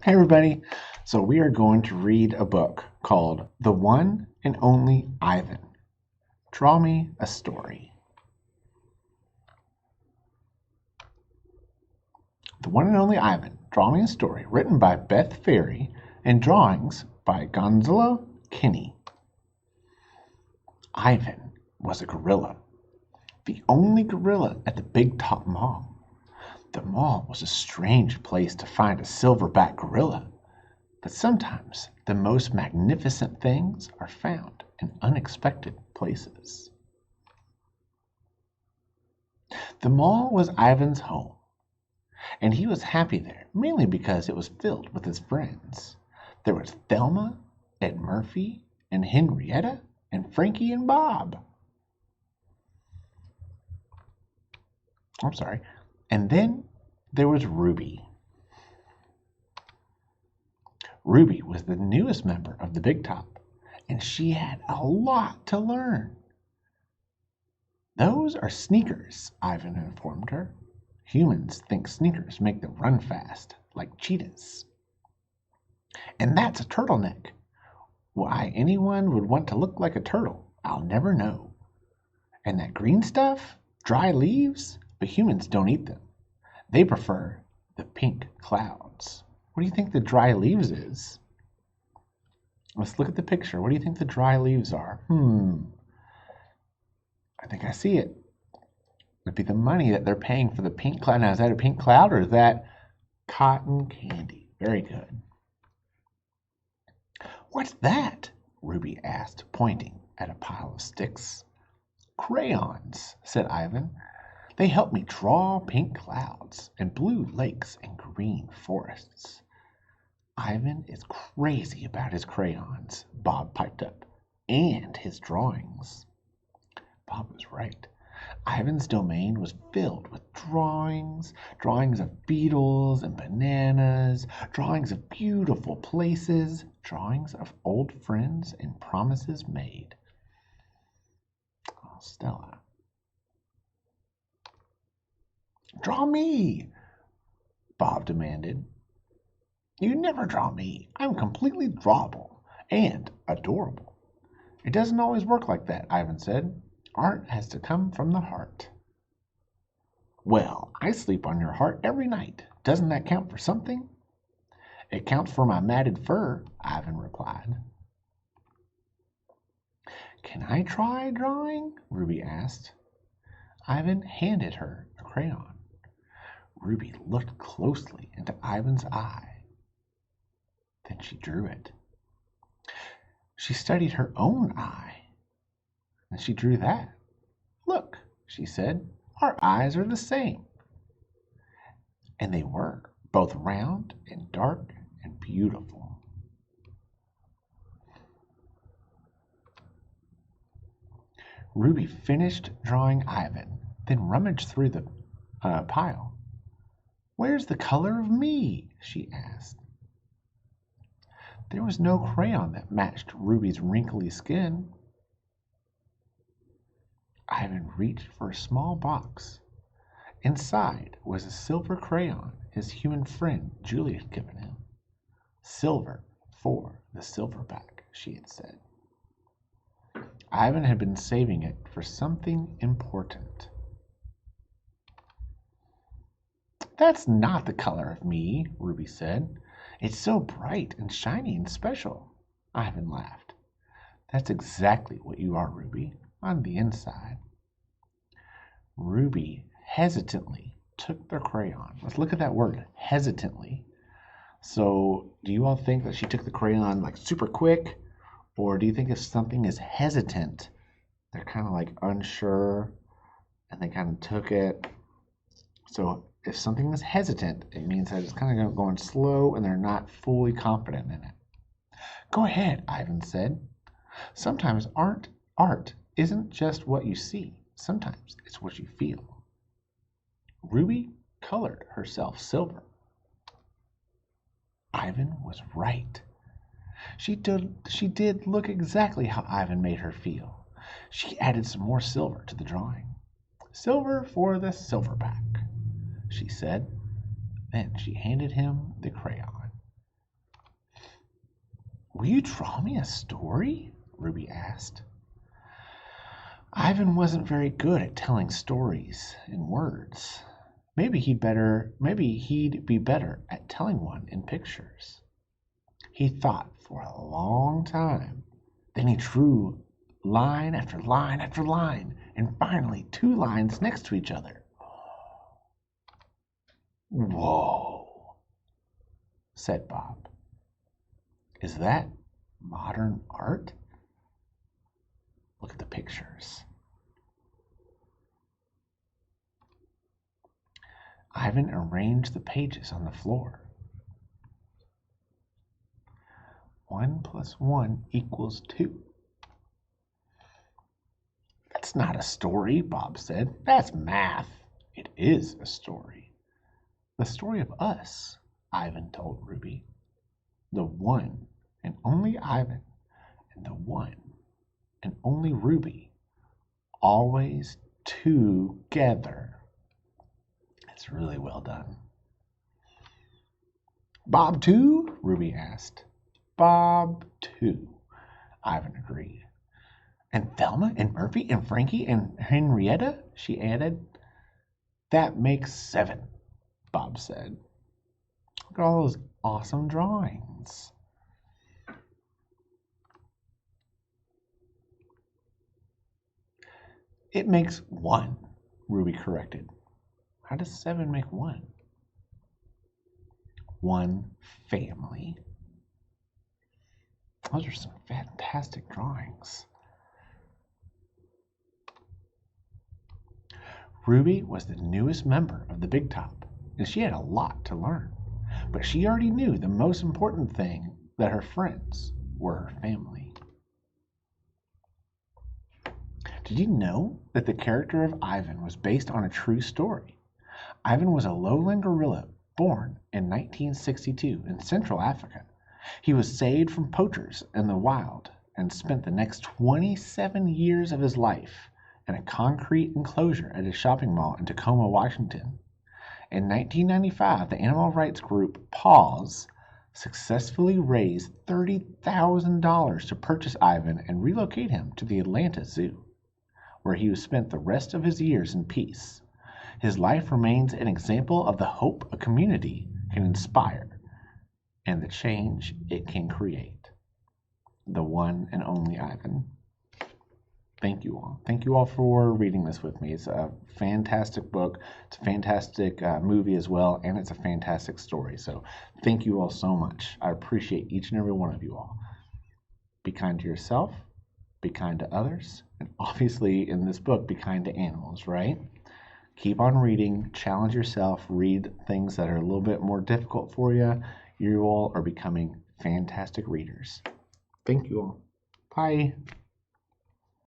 Hey everybody. So we are going to read a book called The One and Only Ivan. Draw me a story. The One and Only Ivan. Draw me a story. Written by Beth, Ferry and drawings by Gonzalo Kinney. Ivan was a gorilla. The only gorilla at the Big Top Mall. The mall was a strange place to find a silverback gorilla. But sometimes the most magnificent things are found in unexpected places. The mall was Ivan's home, and he was happy there, mainly because it was filled with his friends. There was Thelma and Murphy and Henrietta and Frankie and Bob. And then there was Ruby. Ruby was the newest member of the Big Top, and she had a lot to learn. Those are sneakers, Ivan informed her. Humans think sneakers make them run fast, like cheetahs. And that's a turtleneck. Why anyone would want to look like a turtle, I'll never know. And that green stuff? Dry leaves? But humans don't eat them. They prefer the pink clouds. What do you think the dry leaves is? Let's look at the picture. What do you think the dry leaves are? I think I see it. It'd be the money that they're paying for the pink cloud. Now, is that a pink cloud or is that cotton candy? Very good. What's that? Ruby asked, pointing at a pile of sticks. Crayons, said Ivan. They help me draw pink clouds and blue lakes and green forests. Ivan is crazy about his crayons, Bob piped up, and his drawings. Bob was right. Ivan's domain was filled with drawings of beetles and bananas, drawings of beautiful places, drawings of old friends and promises made. Oh, Stella. Draw me, Bob demanded. You never draw me. I'm completely drawable and adorable. It doesn't always work like that, Ivan said. Art has to come from the heart. Well, I sleep on your heart every night. Doesn't that count for something? It counts for my matted fur, Ivan replied. Can I try drawing? Ruby asked. Ivan handed her a crayon. Ruby looked closely into Ivan's eye. Then she drew it. She studied her own eye. And she drew that. Look, she said, our eyes are the same. And they were, both round and dark and beautiful. Ruby finished drawing Ivan, then rummaged through the pile. Where's the color of me? She asked. There was no crayon that matched Ruby's wrinkly skin. Ivan reached for a small box. Inside was a silver crayon his human friend Julie had given him. Silver for the silverback, she had said. Ivan had been saving it for something important. That's not the color of me, Ruby said. It's so bright and shiny and special. Ivan laughed. That's exactly what you are, Ruby, on the inside. Ruby hesitantly took the crayon. Let's look at that word, hesitantly. So, do you all think that she took the crayon like super quick? Or do you think if something is hesitant, they're kind of like unsure and they kind of took it? So, if something is hesitant, it means that it's kind of going slow and they're not fully confident in it. Go ahead, Ivan said. Sometimes art isn't just what you see. Sometimes it's what you feel. Ruby colored herself silver. Ivan was right. She did look exactly how Ivan made her feel. She added some more silver to the drawing. Silver for the silverback, she said. Then she handed him the crayon. Will you draw me a story? Ruby asked. Ivan wasn't very good at telling stories in words. Maybe he'd be better at telling one in pictures. He thought for a long time. Then he drew line after line after line, and finally 2 lines next to each other. Whoa, said Bob. Is that modern art? Look at the pictures. Ivan arranged the pages on the floor. 1 + 1 = 2. That's not a story, Bob said. That's math. It is a story. The story of us, Ivan told Ruby. The one and only Ivan and the one and only Ruby, always together. It's really well done. Bob too? Ruby asked. Bob too, Ivan agreed. And Thelma and Murphy and Frankie and Henrietta, she added. That makes 7, Bob said. Look at all those awesome drawings. It makes 1, Ruby corrected. How does 7 make 1? 1 family. Those are some fantastic drawings. Ruby was the newest member of the Big Top, and she had a lot to learn. But she already knew the most important thing, that her friends were her family. Did you know that the character of Ivan was based on a true story? Ivan was a lowland gorilla born in 1962 in Central Africa. He was saved from poachers in the wild and spent the next 27 years of his life in a concrete enclosure at a shopping mall in Tacoma, Washington. In 1995, the animal rights group PAWS successfully raised $30,000 to purchase Ivan and relocate him to the Atlanta Zoo, where he spent the rest of his years in peace. His life remains an example of the hope a community can inspire and the change it can create. The one and only Ivan. Thank you all. Thank you all for reading this with me. It's a fantastic book. It's a fantastic movie as well, and it's a fantastic story. So thank you all so much. I appreciate each and every one of you all. Be kind to yourself. Be kind to others. And obviously, in this book, be kind to animals, right? Keep on reading. Challenge yourself. Read things that are a little bit more difficult for you. You all are becoming fantastic readers. Thank you all. Bye.